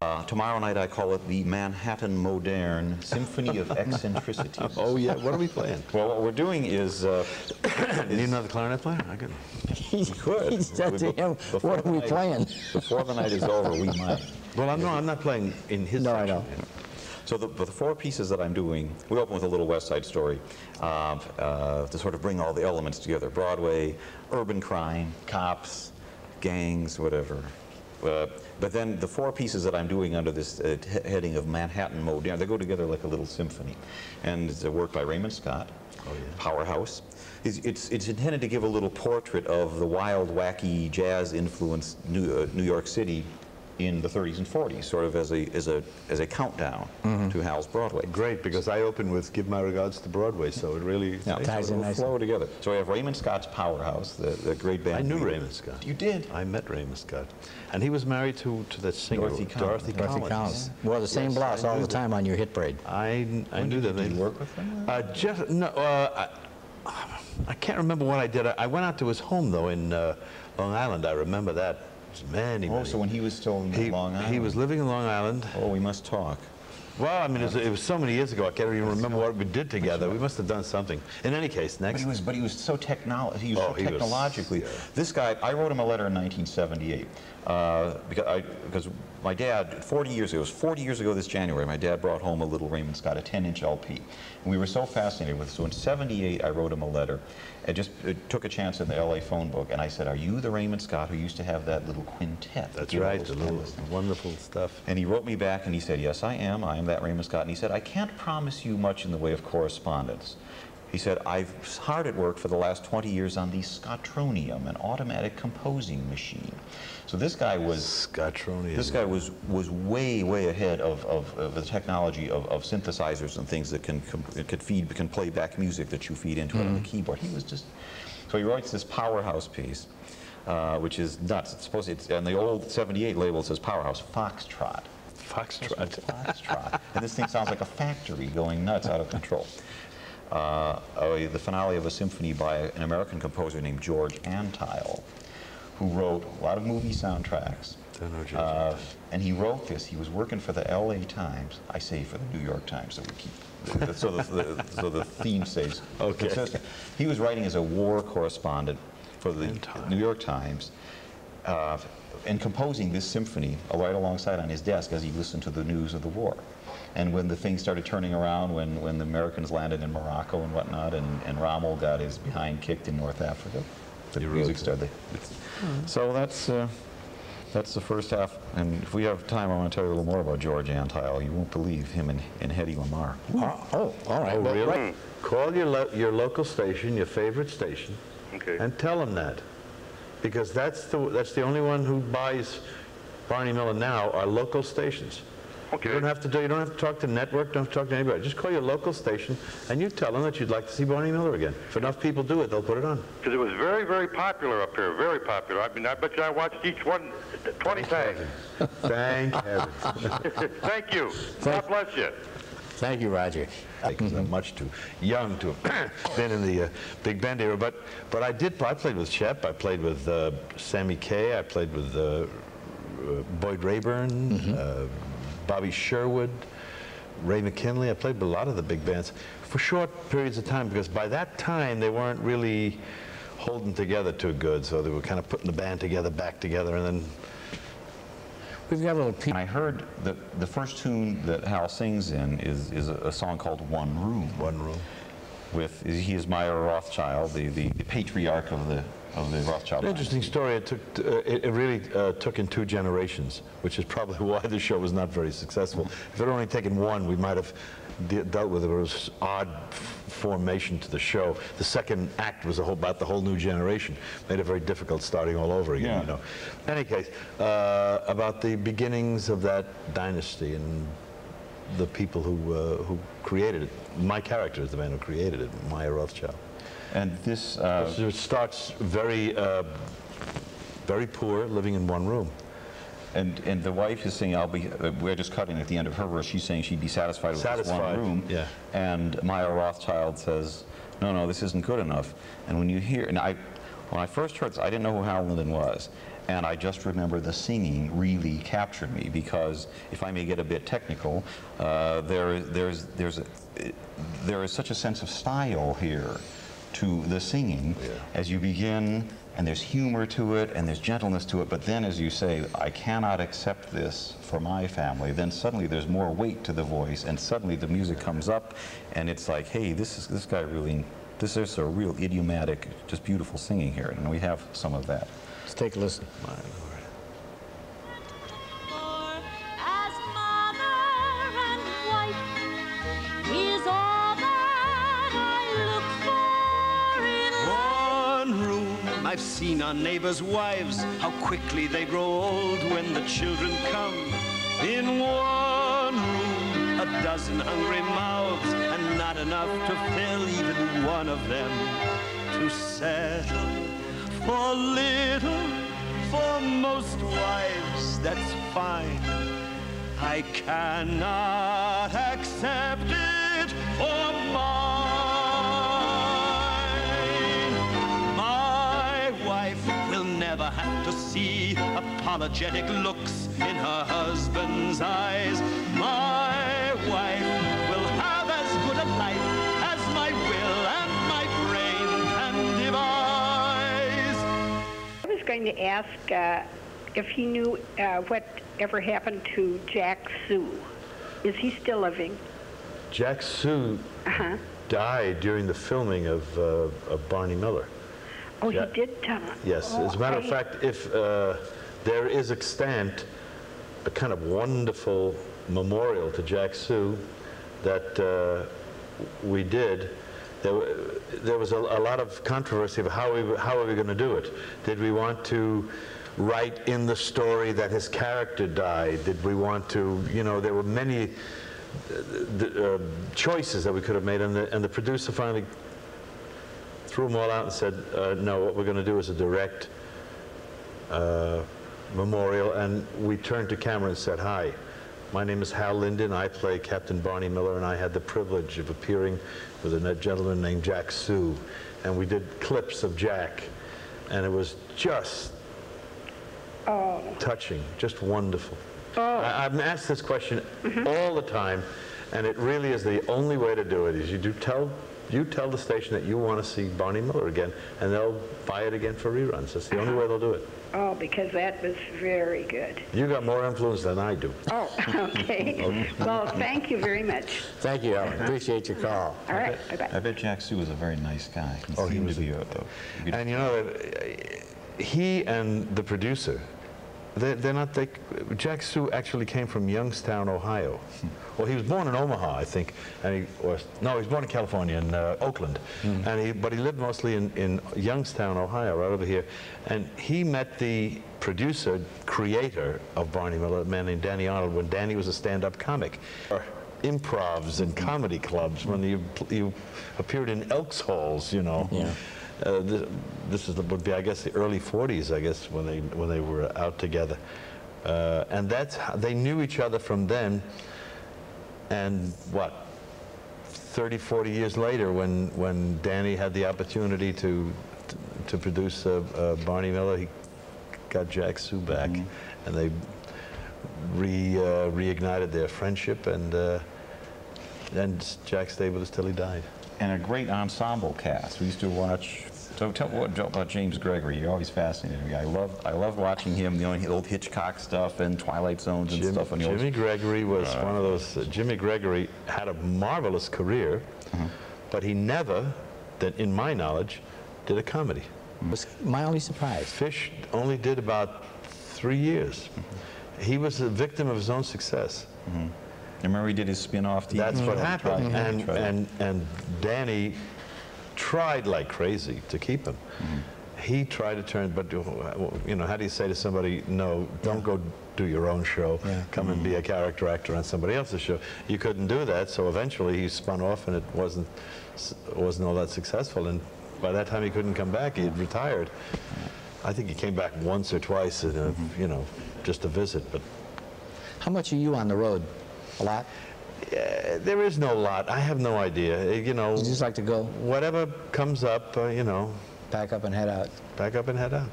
Tomorrow night I call it the Manhattan Modern Symphony of Eccentricities. Oh yeah, what are we playing? Well, what we're doing is... You need another clarinet player? I could. He said to him, what are we playing? Before the night is over, we might. Well, I'm not playing in his section. I know. So the four pieces that I'm doing, we open with a little West Side Story to sort of bring all the elements together. Broadway, urban crime, cops, gangs, whatever. But then the four pieces that I'm doing under this heading of Manhattan Modern, they go together like a little symphony. And it's a work by Raymond Scott, Powerhouse. It's intended to give a little portrait of the wild, wacky, jazz-influenced New York City in the 30s and 40s, sort of as a countdown to Hal's Broadway. Great, because I open with "Give My Regards to Broadway," so it really ties in nicely. Flow together. So we have Raymond Scott's Powerhouse, the great band. I knew Raymond Scott. You did? I met Raymond Scott, and he was married to that singer Dorothy Collins. Wore the same blouse all the time on your hit parade. I knew that. Did you work with him? I can't remember what I did. I went out to his home though in Long Island. I remember that. Many. So when he was still in Long Island? He was living in Long Island. Oh, we must talk. Well, I mean, it was so many years ago, I can't even remember what we did together. We must have done something. In any case, next. But he was so technologically. This guy, I wrote him a letter in 1978 because my dad, 40 years ago, it was 40 years ago this January, my dad brought home a little Raymond Scott, a 10-inch LP. And we were so fascinated with it. So in 78, I wrote him a letter. I just took a chance in the LA phone book, and I said, "Are you the Raymond Scott who used to have that little quintet?" That's right, the little wonderful stuff. And he wrote me back, and he said, "Yes, I am. I am that Raymond Scott." And he said, "I can't promise you much in the way of correspondence." He said, "I've hard at work for the last 20 years on the Scottronium, an automatic composing machine." So this guy was Scottronium. This guy was way ahead of the technology of synthesizers and things that can play back music that you feed into it on the keyboard. He was just so he writes this Powerhouse piece, which is nuts. It's supposed to, on the old 78 label it says Powerhouse Foxtrot. Foxtrot. And this thing sounds like a factory going nuts, out of control. The finale of a symphony by an American composer named George Antile, who wrote a lot of movie soundtracks. And he wrote this. He was working for the LA Times. I say for the New York Times, so we keep so the theme stays. Okay. Consistent. He was writing as a war correspondent for the New York Times. And composing this symphony right alongside on his desk as he listened to the news of the war. And when the things started turning around, when the Americans landed in Morocco and whatnot, and Rommel got his behind kicked in North Africa, the music started. So that's the first half. And if we have time, I want to tell you a little more about George Antile. You won't believe him and Hedy Lamarr. Oh, all right. Oh, really? Call your local station, your favorite station, and tell them that. Because that's the only one who buys Barney Miller now are local stations. Okay. You don't have to talk to network, don't have to talk to anybody. Just call your local station and you tell them that you'd like to see Barney Miller again. If enough people do it, they'll put it on. Because it was very popular up here, very popular. I mean, I bet you I watched each one 20 times. Thank heaven. Thank you. God bless you. Thank you, Roger. Because I'm much too young to have been in the big band era, but I played with Shep, I played with Sammy Kaye, I played with Boyd Rayburn, Bobby Sherwood, Ray McKinley. I played with a lot of the big bands for short periods of time, because by that time they weren't really holding together too good, so they were kind of putting the band back together, and then we've got a little piece. I heard that the first tune that Hal sings in is a song called One Room. One Room. He is Meyer Rothschild, the patriarch of the Rothschild. An interesting story. It really took in 2 generations, which is probably why the show was not very successful. If it had only taken one, we might have dealt with it. It was odd formation to the show. The second act was about the whole new generation. Made it very difficult starting all over again. You know. In any case, about the beginnings of that dynasty and the people who created it. My character is the man who created it, Meyer Rothschild. And this it starts very poor, living in one room. And the wife is saying, we're just cutting at the end of her verse, she's saying she'd be satisfied with this one room. Yeah. And Meyer Rothschild says, no, this isn't good enough. And when you hear, when I first heard this, I didn't know who Hal Linden was. And I just remember the singing really captured me, because if I may get a bit technical, there is such a sense of style here to the singing as you begin, and there's humor to it and there's gentleness to it, but then as you say, I cannot accept this for my family, then suddenly there's more weight to the voice, and suddenly the music comes up and it's like, hey, this guy really, this is a real idiomatic, just beautiful singing here, and we have some of that. Let's take a listen. For as mother and wife is all that I look for in life. One room I've seen on neighbors' wives, how quickly they grow old when the children come. In one room, a dozen hungry mouths, and not enough to fill even one of them. To settle for little, for most wives, that's fine. I cannot accept it for mine. My wife will never have to see apologetic looks in her husband's eyes. My wife will have as good a life as my will and my brain can devise. I was going to ask if he knew whatever happened to Jack Sue. Is he still living? Jack Sue died during the filming of Barney Miller. Oh, he did die. Yes, as a matter of fact, if there is extant a kind of wonderful memorial to Jack Sue that we did. There was a lot of controversy of how are we going to do it. Did we want to write in the story that his character died? Did we want to, you know, there were many choices that we could have made, and the producer finally threw them all out and said, no, what we're going to do is a direct memorial. And we turned to camera and said, hi, my name is HAL LINDEN. I play Captain Barney Miller, and I had the privilege of appearing with a gentleman named Jack Sue. And we did clips of Jack, and it was just touching, just wonderful. I'm asked this question all the time, and it really is the only way to do it, is you tell the station that you want to see Barney Miller again, and they'll buy it again for reruns. That's the only way they'll do it. Oh, because that was very good. You got more influence than I do. Oh, okay. Well, thank you very much. Thank you, Alan. Appreciate your call. All right, bye-bye. I bet Jack Sue was a very nice guy. He was to be and you know, he and the producer, Jack Sue actually came from Youngstown, Ohio. Well, he was born in Omaha, I think, and he was born in California, in Oakland, but he lived mostly in Youngstown, Ohio, right over here. And he met the producer, creator of Barney Miller, a man named Danny Arnold, when Danny was a stand-up comic. Improvs and comedy clubs, when you appeared in Elks Halls, you know. Yeah. This would be, I guess, the early '40s, I guess, when they were out together, and that's how they knew each other from then. And what, 30, 40 years later, when Danny had the opportunity to produce Barney Miller, he got Jack Sue back, and they reignited their friendship, and Jack stayed with us till he died. And a great ensemble cast. We used to watch. So tell what about James Gregory. You're always fascinated me. I love watching him. You know, the old Hitchcock stuff and Twilight Zones and stuff. And Jimmy Gregory was one of those. Jimmy Gregory had a marvelous career, but he never, in my knowledge, did a comedy. Was mildly surprised. Fish only did about 3 years. He was a victim of his own success. Remember he did his spin-off TV? That's what happened. And Danny tried like crazy to keep him. He tried to turn, but you know, how do you say to somebody, no, don't go do your own show, come and be a character actor on somebody else's show? You couldn't do that, so eventually he spun off, and it wasn't all that successful, and by that time he couldn't come back. He had retired. I think he came back once or twice, you know, just to visit. But how much are you on the road? A lot? There is no lot. I have no idea. You know, you just like to go? Whatever comes up, you know. Pack up and head out. Pack up and head out.